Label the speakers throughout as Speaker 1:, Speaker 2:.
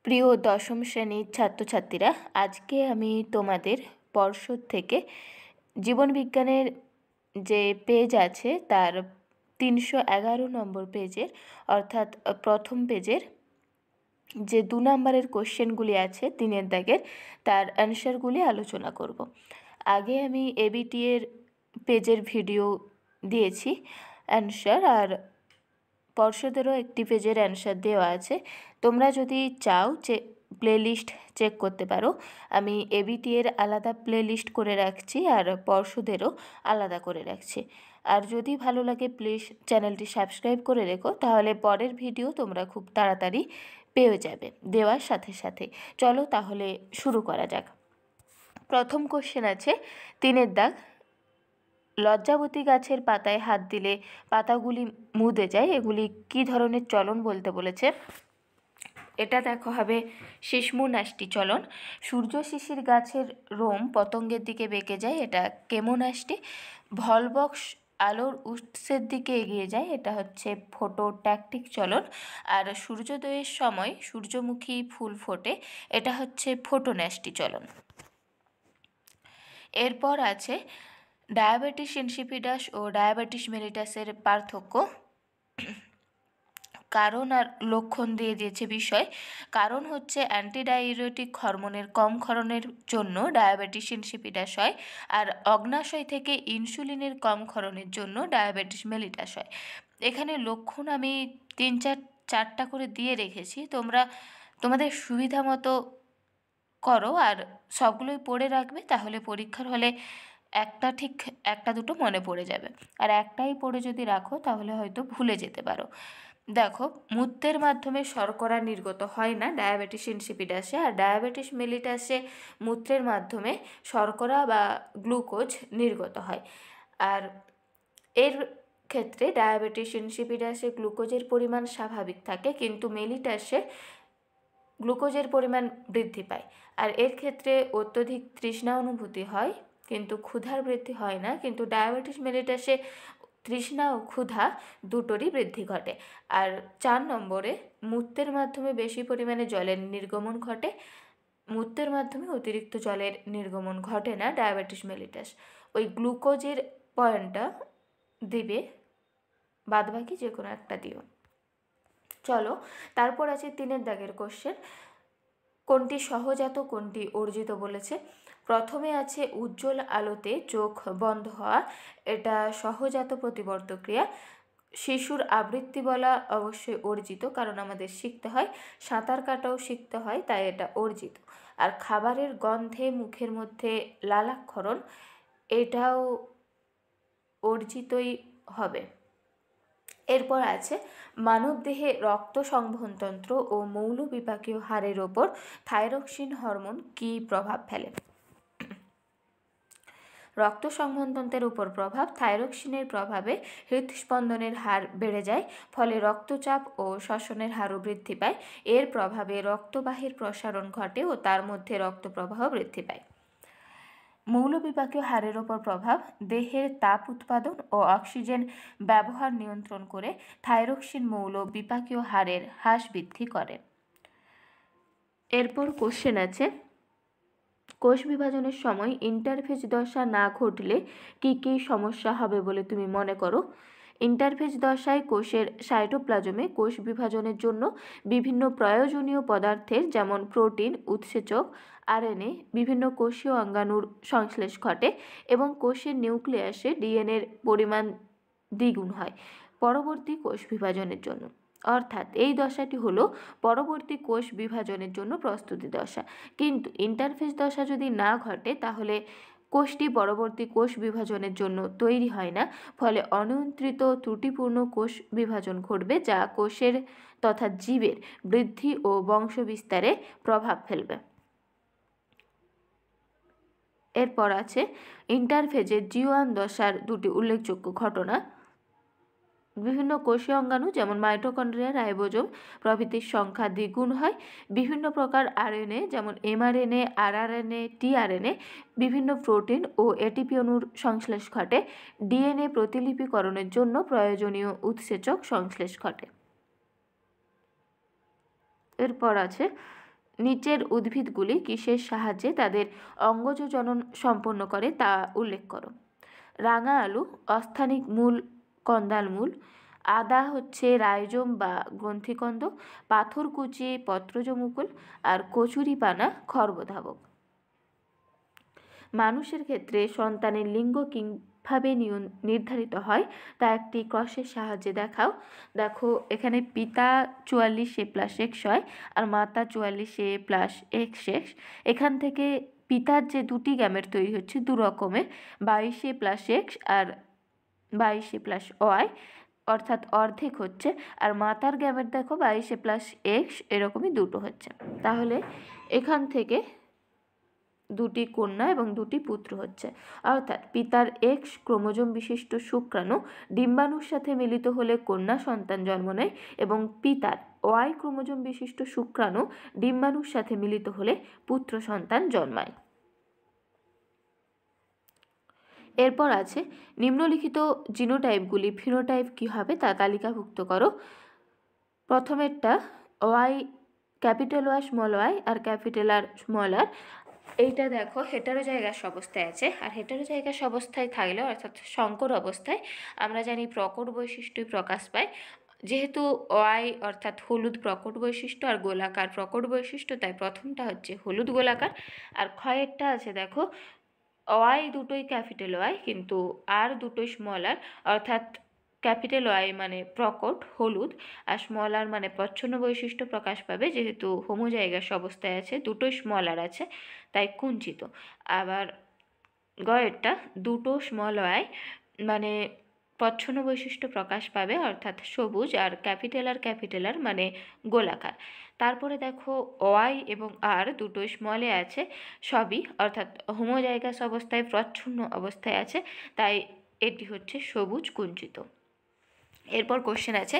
Speaker 1: প্রিয় দশম শ্রেণীর ছাত্রছাত্রীরা, আজকে আমি তোমাদের পর্ষদ থেকে জীবনবিজ্ঞানের যে পেজ আছে তার 311 নম্বর পেজের অর্থাৎ প্রথম পেজের যে 2 নম্বরের কোশ্চেনগুলি আছে 3 দাগের তার অ্যান্সারগুলি আলোচনা করব। আগে আমি এবিটি এর পেজের ভিডিও দিয়েছি অ্যান্সার, আর পর্ষদেরও একটি পেজের অ্যান্সার দেওয়া আছে। তোমরা যদি চাও প্লেলিস্ট চেক করতে পারো। আমি এবিটি এর আলাদা প্লেলিস্ট করে রাখছি আর পর্ষদেরও আলাদা করে রাখছি। আর যদি ভালো লাগে প্লিজ চ্যানেলটি সাবস্ক্রাইব করে রেখো, তাহলে পরের ভিডিও তোমরা খুব তাড়াতাড়ি পেয়ে যাবে দেওয়ার সাথে সাথে। চলো তাহলে শুরু করা যাক। প্রথম কোশ্চেন আছে 3 দাগ, লজ্জাবতী গাছের পাতায় হাত দিলে পাতাগুলি মুদে যায়, এগুলি কী ধরনের চলন বলতে বলেছে। এটা দেখো হবে শিশ্মুনাষ্টি চলন। সূর্য শিশির গাছের রোম পতঙ্গের দিকে বেঁকে যায়, এটা কেমোনাষ্টি। ভলবক্স আলোর উৎসের দিকে এগিয়ে যায়, এটা হচ্ছে ফোটোট্যাকটিক চলন। আর সূর্যোদয়ের সময় সূর্যমুখী ফুল ফোটে, এটা হচ্ছে ফোটোন্যাষ্টি চলন। এরপর আছে ডায়াবেটিস ইনসিপিডাস ও ডায়াবেটিস মেলিটাসের পার্থক্য। কারণ আর লক্ষণ দিয়ে দিয়েছে বিষয়। কারণ হচ্ছে অ্যান্টিডাইউরেটিক হরমোনের কম ক্ষরণের জন্য ডায়াবেটিস ইনসিপিডাস হয়, আর অগ্নাশয় থেকে ইনসুলিনের কম ক্ষরণের জন্য ডায়াবেটিস মেলিটাস হয়। এখানে লক্ষণ আমি 3-4টা করে দিয়ে রেখেছি, তোমরা তোমাদের সুবিধা মতো করো আর সবগুলোই পড়ে রাখবে, তাহলে পরীক্ষার হলে একটা দুটো মনে পড়ে যাবে। আর একটাই পড়ে যদি রাখো তাহলে হয়তো ভুলে যেতে পারো। দেখো, মূত্রের মাধ্যমে শর্করা নির্গত হয় না ডায়াবেটিস ইনসিপিডাসে, আর ডায়াবেটিস মেলিটাসে মূত্রের মাধ্যমে শর্করা বা গ্লুকোজ নির্গত হয়। আর এর ক্ষেত্রে ডায়াবেটিস ইনসিপিডাসে গ্লুকোজের পরিমাণ স্বাভাবিক থাকে, কিন্তু মেলিটাসে গ্লুকোজের পরিমাণ বৃদ্ধি পায়। আর এর ক্ষেত্রে অত্যধিক তৃষ্ণা অনুভূতি হয়, কিন্তু ক্ষুধার বৃদ্ধি হয় না। কিন্তু ডায়াবেটিস মেলিটাসে তৃষ্ণা ও ক্ষুধা দুটোরই বৃদ্ধি ঘটে। আর 4 নম্বরে মূত্রের মাধ্যমে বেশি পরিমাণে জলের নির্গমন ঘটে, মূত্রের মাধ্যমে অতিরিক্ত জলের নির্গমন ঘটে না ডায়াবেটিস মেলিটাস। ওই গ্লুকোজের পয়েন্টটা দিবে, বাদবাকি যে কোনো একটা দিও। চলো তারপর আছে 3 দাগের কোশ্চেন, কোনটি সহজাত কোনটি অর্জিত বলেছে। প্রথমে আছে উজ্জ্বল আলোতে চোখ বন্ধ হওয়া, এটা সহজাত প্রতিবর্ত ক্রিয়া। শিশুর আবৃত্তি বলা অবশ্যই অর্জিত, কারণ আমাদের শিখতে হয়। সাঁতার কাটাও শিখতে হয়, তাই এটা অর্জিত। আর খাবারের গন্ধে মুখের মধ্যে লালাক্ষরণ, এটাও অর্জিতই হবে। এরপর আছে মানবদেহে রক্ত সংবহনতন্ত্র ও মৌলবিপাকীয় হারের ওপর থাইরক্সিন হরমোন কী প্রভাব ফেলে। রক্ত সংবহনতন্ত্রের উপর প্রভাব, থাইরক্সিনের প্রভাবে হৃদস্পন্দনের হার বেড়ে যায়, ফলে রক্তচাপ ও শ্বসনের হারও বৃদ্ধি পায়। এর প্রভাবে রক্তবাহীর প্রসারণ ঘটে ও তার মধ্যে রক্তপ্রবাহ বৃদ্ধি পায়। মৌলবিপাকীয় হারের ওপর প্রভাব, দেহের তাপ উৎপাদন ও অক্সিজেন ব্যবহার নিয়ন্ত্রণ করে থাইরক্সিন মৌল বিপাকীয় হারের হ্রাস বৃদ্ধি করে। এরপর কোশ্চেন আছে, কোষ বিভাজনের সময় ইন্টারফেজ দশা না ঘটলে কী কী সমস্যা হবে বলে তুমি মনে করো। ইন্টারফেজ দশায় কোষের সাইটোপ্লাজমে কোষ বিভাজনের জন্য বিভিন্ন প্রয়োজনীয় পদার্থের যেমন প্রোটিন, উৎসেচক, আরএনএ, বিভিন্ন কোষীয় অঙ্গাণুর সংশ্লেষ ঘটে এবং কোষের নিউক্লিয়াসে ডিএনএর পরিমাণ দ্বিগুণ হয় পরবর্তী কোষ বিভাজনের জন্য। অর্থাৎ এই দশাটি হলো পরবর্তী কোষ বিভাজনের জন্য প্রস্তুতি দশা। কিন্তু ইন্টারফেজ দশা যদি না ঘটে তাহলে কোষটি পরবর্তী কোষ বিভাজনের জন্য তৈরি হয় না, ফলে অনিয়ন্ত্রিত ত্রুটিপূর্ণ কোষ বিভাজন ঘটবে, যা কোষের তথা জীবের বৃদ্ধি ও বংশবিস্তারে প্রভাব ফেলবে। এরপর আছে ইন্টারফেজের G1 দশার 2টি উল্লেখযোগ্য ঘটনা। বিভিন্ন কোষীয় অঙ্গাণু যেমন মাইটোকন্ড্রিয়া, রাইবোজোম প্রভৃতির সংখ্যা দ্বিগুণ হয়। বিভিন্ন প্রকার আরএনএ যেমন এমআরএনএ, আরআরএনএ, টিআরএনএ, বিভিন্ন প্রোটিন ও এটিপি অণুর সংশ্লেষ ঘটে। ডিএনএ প্রতিলিপিকরণের জন্য প্রয়োজনীয় উৎসেচক সংশ্লেষ ঘটে। এরপর আছে নিচের উদ্ভিদগুলি কিসের সাহায্যে তাদের অঙ্গজ জনন সম্পন্ন করে তা উল্লেখ করো। রাঙা আলু অস্থানিক মূল কন্দাল মূল, আদা হচ্ছে রাইজোম বা গ্রন্থিকন্দ, পাথরকুচি পত্রজ মুকুল, আর কচুরিপানা খর্বধাবক। মানুষের ক্ষেত্রে সন্তানের লিঙ্গ কিভাবে নির্ধারিত হয় তা একটি ক্রসের সাহায্যে দেখাও। দেখো এখানে পিতা 44A+X হয় আর মাতা 44A+XX। এখান থেকে পিতার যে দুটি গ্যামেট তৈরি হচ্ছে দু রকমের, 22A+X আর 22A+Y, অর্থাৎ অর্ধেক হচ্ছে। আর মাতার গ্যামেট দেখো 22A+X, এরকমই দুটো হচ্ছে। তাহলে এখান থেকে দুটি কন্যা এবং দুটি পুত্র হচ্ছে, অর্থাৎ পিতার X ক্রোমোজোম বিশিষ্ট শুক্রাণু ডিম্বাণুর সাথে মিলিত হলে কন্যা সন্তান জন্ম নেয় এবং পিতার Y ক্রোমোজোম বিশিষ্ট শুক্রাণু ডিম্বাণুর সাথে মিলিত হলে পুত্র সন্তান জন্মায়। এরপর আছে নিম্নলিখিত জিনোটাইপগুলি ফিনোটাইপ কী হবে তা তালিকাভুক্ত করো। প্রথমেরটা Y, capital Y small y আর ক্যাপিটাল R স্মল r। এইটা দেখো হেটারোজাইগাস অবস্থায় আছে, আর হেটারোজাইগাস অবস্থায় থাকলে অর্থাৎ সংকর অবস্থায় আমরা জানি প্রকট বৈশিষ্ট্যই প্রকাশ পায়। যেহেতু Y অর্থাৎ হলুদ প্রকট বৈশিষ্ট্য আর গোলাকার প্রকট বৈশিষ্ট্য, তাই প্রথমটা হচ্ছে হলুদ গোলাকার। আর ক্ষয়েরটা আছে দেখো Y দুটোই ক্যাপিটাল Y কিন্তু আর দুটোই স্মল r, অর্থাৎ ক্যাপিটাল Y মানে প্রকট হলুদ আর স্মল r মানে প্রচ্ছন্ন বৈশিষ্ট্য প্রকাশ পাবে। যেহেতু হোমোজাইগাস অবস্থায় আছে, দুটোই স্মল r আছে, তাই কুঞ্চিত। আবার গয়েরটা দুটো স্মল y মানে প্রচ্ছন্ন বৈশিষ্ট্য প্রকাশ পাবে অর্থাৎ সবুজ, আর ক্যাপিটাল আর মানে গোলাকার। তারপরে দেখো Y এবং R দুটোই স্মল এ আছে, সবই অর্থাৎ হোমোজাইগাস অবস্থায় প্রচ্ছন্ন অবস্থায় আছে, তাই এটি হচ্ছে সবুজ কুঞ্চিত। এরপর কোশ্চেন আছে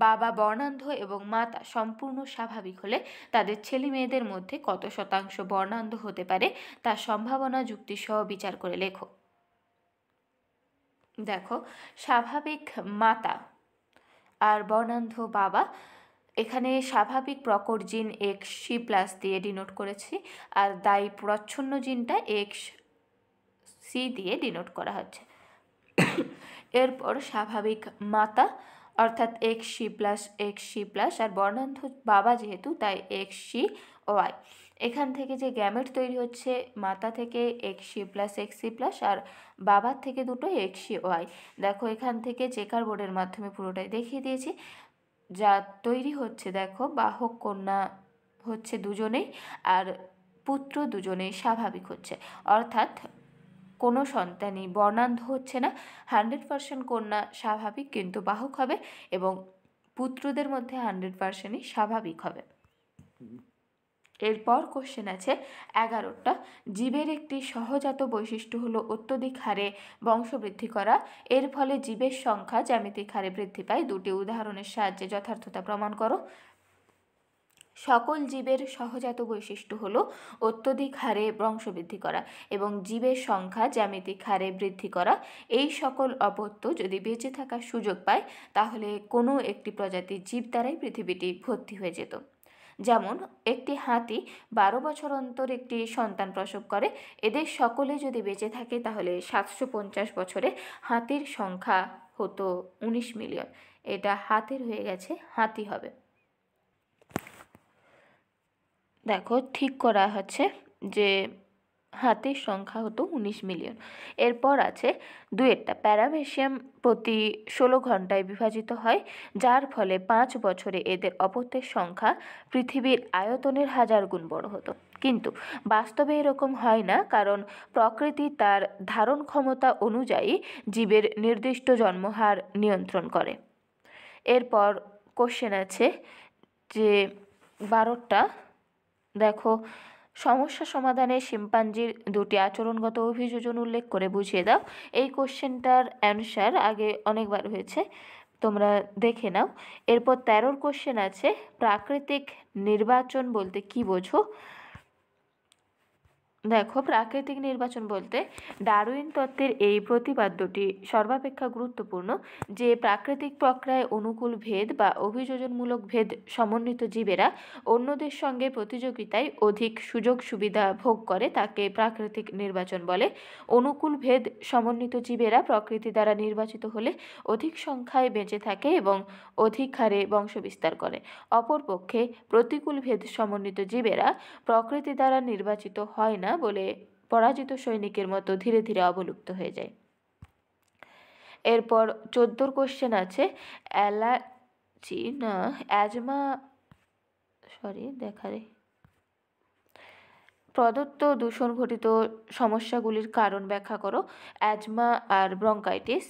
Speaker 1: বাবা বর্ণান্ধ এবং মাতা সম্পূর্ণ স্বাভাবিক হলে তাদের ছেলে মেয়েদের মধ্যে কত শতাংশ বর্ণান্ধ হতে পারে তার সম্ভাবনা যুক্তিসহ বিচার করে লেখো। দেখো স্বাভাবিক মাতা আর বর্ণান্ধ বাবা, এখানে স্বাভাবিক প্রকট জিন XC+ দিয়ে ডিনোট করেছি, আর দায়ী প্রচ্ছন্ন জিনটা XC দিয়ে ডিনোট করা হচ্ছে। এরপর স্বাভাবিক মাতা অর্থাৎ XC+, আর বর্ণান্ধ বাবা যেহেতু তাই XCY। এখান থেকে যে গ্যামেট তৈরি হচ্ছে মাতা থেকে XC+, আর বাবার থেকে দুটো XCY। দেখো এখান থেকে চেকার বোর্ডের মাধ্যমে পুরোটাই দেখিয়ে দিয়েছি। যা তৈরি হচ্ছে দেখো বাহক কন্যা হচ্ছে দুজনেই, আর পুত্র দুজনেই স্বাভাবিক হচ্ছে, অর্থাৎ কোনো সন্তানই বর্ণান্ধ হচ্ছে না। 100% কন্যা স্বাভাবিক কিন্তু বাহক হবে এবং পুত্রদের মধ্যে 100%ই স্বাভাবিক হবে। এরপর কোশ্চেন আছে 11টা। জীবের একটি সহজাত বৈশিষ্ট্য হলো অত্যধিক হারে বংশবৃদ্ধি করা। এর ফলে জীবের সংখ্যা জ্যামিতিক হারে বৃদ্ধি পায়। দুটি উদাহরণের সাহায্যে যথার্থতা প্রমাণ করো। সকল জীবের সহজাত বৈশিষ্ট্য হলো অত্যধিক হারে বংশবৃদ্ধি করা এবং জীবের সংখ্যা জ্যামিতিক হারে বৃদ্ধি করা। এই সকল অপত্য যদি বেঁচে থাকার সুযোগ পায় তাহলে কোনো একটি প্রজাতির জীব দ্বারাই পৃথিবীটি ভর্তি হয়ে যেত। যেমন একটি হাতি 12 বছর অন্তর একটি সন্তান প্রসব করে। এদের সকলে যদি বেঁচে থাকে তাহলে 750 বছরে হাতির সংখ্যা হতো 19 মিলিয়ন। এটা হাতের হয়ে গেছে, হাতি হবে। দেখো ঠিক করা হচ্ছে যে হাতির সংখ্যা হতো 19 মিলিয়ন। এরপর আছে 2টা। প্যারামেসিয়াম প্রতি 16 ঘন্টায় বিভাজিত হয়, যার ফলে 5 বছরে এদের অপত্যের সংখ্যা পৃথিবীর আয়তনের 1000 গুণ বড় হতো। কিন্তু বাস্তবে এরকম হয় না, কারণ প্রকৃতি তার ধারণ ক্ষমতা অনুযায়ী জীবের নির্দিষ্ট জন্মহার নিয়ন্ত্রণ করে। এরপর কোশ্চেন আছে যে 12টা। দেখো সমস্যা সমাধানে শিম্পাঞ্জির দুটি আচরণগত অভিযোজন উল্লেখ করে বুঝিয়ে দাও। এই কোশ্চেনটার অ্যান্সার আগে অনেকবার হয়েছে, তোমরা দেখে নাও। এরপর 13 কোশ্চেন আছে প্রাকৃতিক নির্বাচন বলতে কি বোঝো। দেখো, প্রাকৃতিক নির্বাচন বলতে ডারউইন তত্ত্বের এই প্রতিপাদ্যটি সর্বাপেক্ষা গুরুত্বপূর্ণ যে প্রাকৃতিক প্রক্রিয়ায় অনুকূল ভেদ বা অভিযোজনমূলক ভেদ সমন্বিত জীবেরা অন্যদের সঙ্গে প্রতিযোগিতায় অধিক সুযোগ সুবিধা ভোগ করে তাকে প্রাকৃতিক নির্বাচন বলে। অনুকূল ভেদ সমন্বিত জীবেরা প্রকৃতি দ্বারা নির্বাচিত হলে অধিক সংখ্যায় বেঁচে থাকে এবং অধিক হারে বংশবিস্তার করে। অপরপক্ষে প্রতিকূল ভেদ সমন্বিত জীবেরা প্রকৃতি দ্বারা নির্বাচিত হয় না বলে পরাজিত সৈনিকের মতো ধীরে ধীরে অবলুপ্ত হয়ে যায়। এরপর 14 কোশ্চেন আছে অ্যালার্জি না অ্যাজমা প্রদত্ত দূষণ ঘটিত সমস্যাগুলির কারণ ব্যাখ্যা করো। অ্যাজমা আর ব্রঙ্কাইটিস।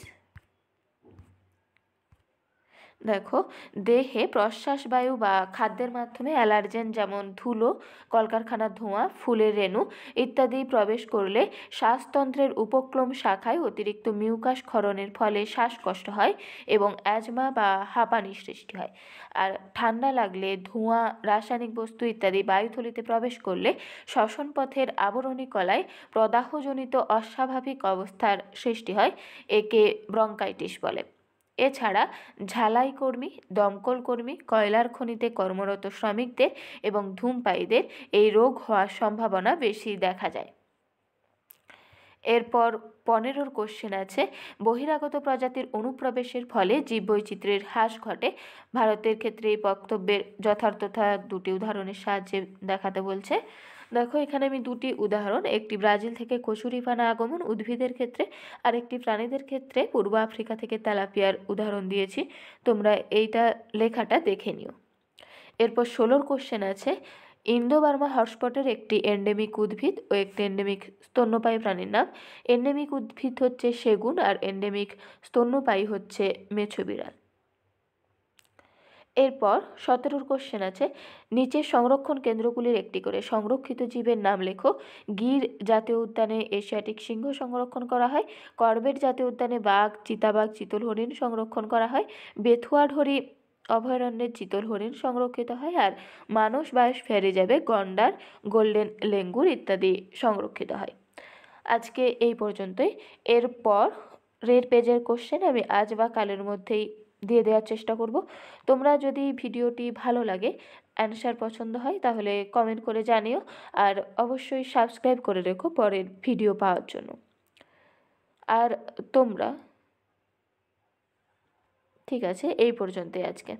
Speaker 1: দেখো, দেহে প্রশ্বাসবায়ু বা খাদ্যের মাধ্যমে অ্যালার্জেন যেমন ধুলো, কলকারখানার ধোঁয়া, ফুলের রেণু ইত্যাদি প্রবেশ করলে শ্বাসতন্ত্রের উপক্রম শাখায় অতিরিক্ত মিউকাস ক্ষরণের ফলে শ্বাসকষ্ট হয় এবং অ্যাজমা বা হাঁপানি সৃষ্টি হয়। আর ঠান্ডা লাগলে ধোঁয়া, রাসায়নিক বস্তু ইত্যাদি বায়ুথলিতে প্রবেশ করলে শ্বসন পথের আবরণী কলায় প্রদাহজনিত অস্বাভাবিক অবস্থার সৃষ্টি হয়, একে ব্রঙ্কাইটিস বলে। এছাড়া ঝালাই কর্মী, দমকল কর্মী, কয়লার খনিতে কর্মরত শ্রমিকদের এবং ধূমপায়ীদের এই রোগ হওয়ার সম্ভাবনা বেশি দেখা যায়। এরপর 15 কোশ্চেন আছে বহিরাগত প্রজাতির অনুপ্রবেশের ফলে জীববৈচিত্র্যের হ্রাস ঘটে। ভারতের ক্ষেত্রে এই বক্তব্যের যথার্থতা দুটি উদাহরণের সাহায্যে দেখাতে বলছে। দেখো, এখানে আমি দুটি উদাহরণ, একটি ব্রাজিল থেকে কচুরিপানা আগমন উদ্ভিদের ক্ষেত্রে আর একটি প্রাণীদের ক্ষেত্রে পূর্ব আফ্রিকা থেকে তেলাপিয়ার উদাহরণ দিয়েছি। তোমরা এইটা লেখাটা দেখে নিও। এরপর 16 কোশ্চেন আছে ইন্দো বার্মা হটস্পটের একটি এন্ডেমিক উদ্ভিদ ও একটি এন্ডেমিক স্তন্যপায়ী প্রাণীর নাম। এন্ডেমিক উদ্ভিদ হচ্ছে সেগুন আর এন্ডেমিক স্তন্যপায়ী হচ্ছে মেছো বিড়াল। এরপর 17 কোশ্চেন আছে নিচের সংরক্ষণ কেন্দ্রগুলির একটি করে সংরক্ষিত জীবের নাম লেখো। গির জাতীয় উদ্যানে এশিয়াটিক সিংহ সংরক্ষণ করা হয়। কর্বেট জাতীয় উদ্যানে বাঘ, চিতাবাঘ, চিতল হরিণ সংরক্ষণ করা হয়। বেথুয়াঢোরি অভয়ারণ্যের চিতল হরিণ সংরক্ষিত হয়। আর মানস বায়োস্ফিয়ারে যাবে গন্ডার, গোল্ডেন লেঙ্গুর ইত্যাদি সংরক্ষিত হয়। আজকে এই পর্যন্তই। এরপর রেড পেজের কোশ্চেন আমি আজ বা কালের মধ্যেই দিয়ে দেওয়ার চেষ্টা করব। তোমরা যদি ভিডিওটি ভালো লাগে, অ্যান্সার পছন্দ হয়, তাহলে কমেন্ট করে জানিও আর অবশ্যই সাবস্ক্রাইব করে রেখো পরের ভিডিও পাওয়ার জন্য। আর তোমরা ঠিক আছে, এই পর্যন্তই আজকে।